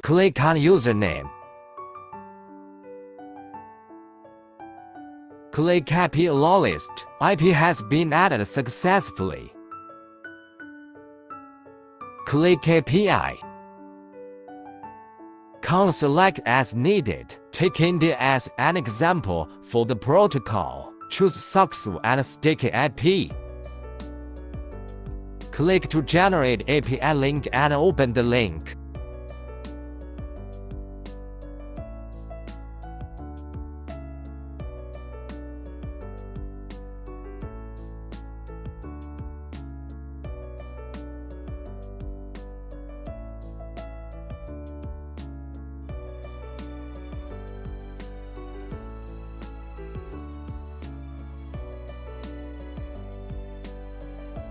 Click on username. Click IP allow list. IP has been added successfully. Click API. Select as needed. Take India as an example for the protocol. Choose successful and sticky IP. Click to generate API link and open the link.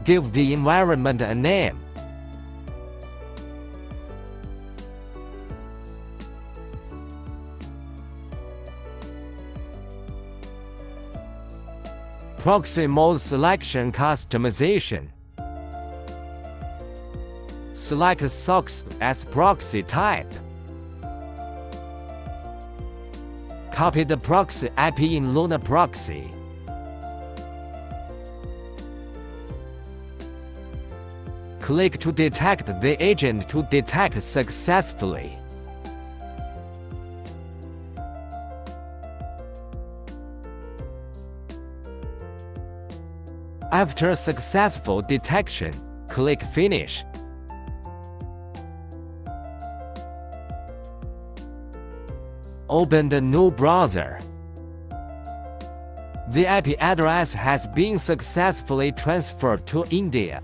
Give the environment a name. Proxy mode selection customization. Select SOCKS as proxy type. Copy the proxy IP in Lunaproxy. Click to detect the agent to detect successfully. After successful detection, click Finish. Open the new browser. The IP address has been successfully transferred to India.